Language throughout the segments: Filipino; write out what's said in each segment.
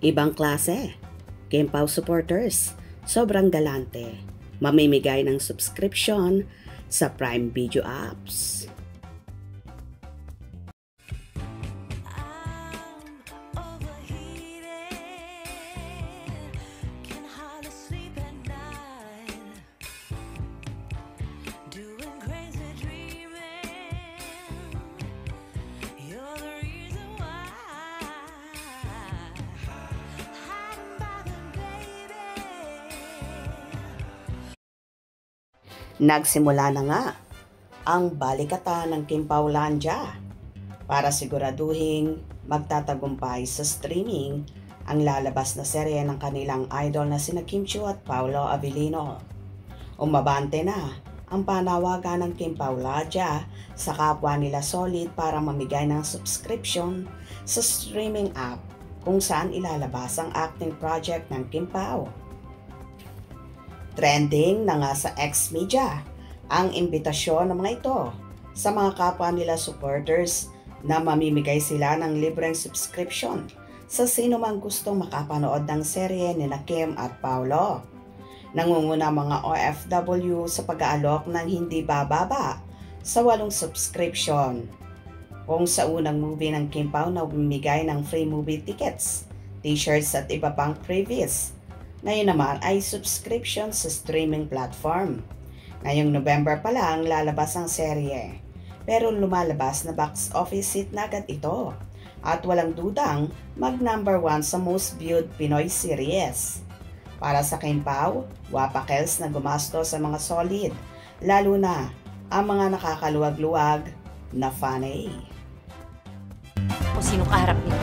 Ibang klase. Kim Pao supporters, sobrang galante. Mamimigay ng subscription sa Prime Video apps. Nagsimula na nga ang balikatan ng Kim Paolandia para siguraduhing magtatagumpay sa streaming ang lalabas na serye ng kanilang idol na sina Kim Chiu at Paolo Abilino. Umabante na ang panawagan ng Kim Paolandia sa kapwa nila Solid para mamigay ng subscription sa streaming app kung saan ilalabas ang acting project ng Kim Pao. Trending na nga sa X-Media ang imbitasyon ng mga ito sa mga kapwa nila supporters na mamimigay sila ng libreng subscription sa sino mang gustong makapanood ng serye ni Kim at Paolo. Nangunguna mga OFW sa pag-aalok ng hindi bababa sa 8 subscription. Kung sa unang movie ng Kim Pao na bumigay ng free movie tickets, t-shirts at iba pang freebies. Ngayon naman ay subscription sa streaming platform. Ngayong November pa lang lalabas ang serye. Pero lumalabas na box office hit na agad ito. At walang dudang mag-number 1 sa most viewed Pinoy series. Para sa Kim Pao, wapakels na gumasto sa mga Solid. Lalo na ang mga nakakaluwag-luwag na funny. O sino kaharap niyo?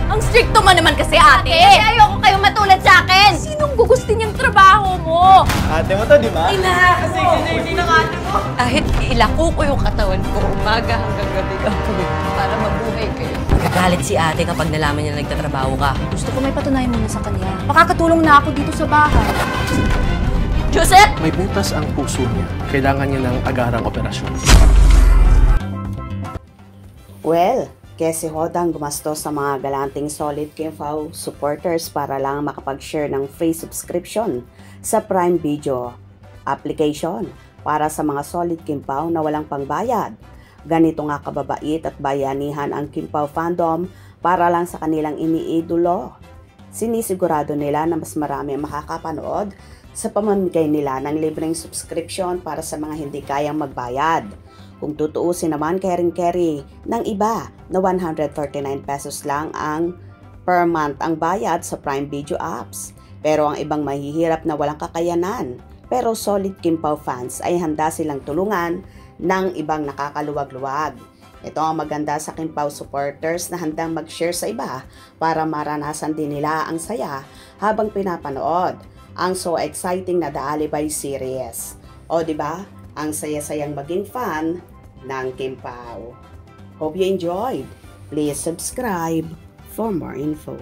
Ang stricto mo naman kasi, ate! Kasi ayoko kayong matulad sa akin! Sinong gugustin yung trabaho mo? Ate mo to, di ba? Ina! Kasi hindi ng ate mo! Kahit ilako ko yung katawan ko, umaga hanggang gabi gagawin para mabuhay kayo. Nagagalit si ate kapag nalaman niya na nagtatrabaho ka. Gusto ko may patunayan muna sa kanya. Makakatulong na ako dito sa bahay. Joseph! May butas ang puso niya. Kailangan niya ng agarang operasyon. Well, kasi hodang gumastos sa mga galanting Solid Kim Pao supporters para lang makapag-share ng free subscription sa Prime Video application para sa mga Solid Kim Pao na walang pangbayad. Ganito nga kababait at bayanihan ang Kim Pao fandom para lang sa kanilang iniidolo. Sinisigurado nila na mas marami ang makakapanood sa pamamigay nila ng libreng subscription para sa mga hindi kayang magbayad. Kung tutuusin naman carry ng iba na 139 pesos lang ang per month ang bayad sa Prime Video apps. Pero ang ibang mahihirap na walang kakayanan. Pero Solid Kim Pao fans ay handa silang tulungan ng ibang nakakaluwag-luwag. Ito ang maganda sa Kim Pao supporters na handang mag-share sa iba para maranasan din nila ang saya habang pinapanood ang so exciting na The Alibay series. O diba? Ang saya-sayang maging fan ng Kim Pao. Hope you enjoyed. Please subscribe for more info.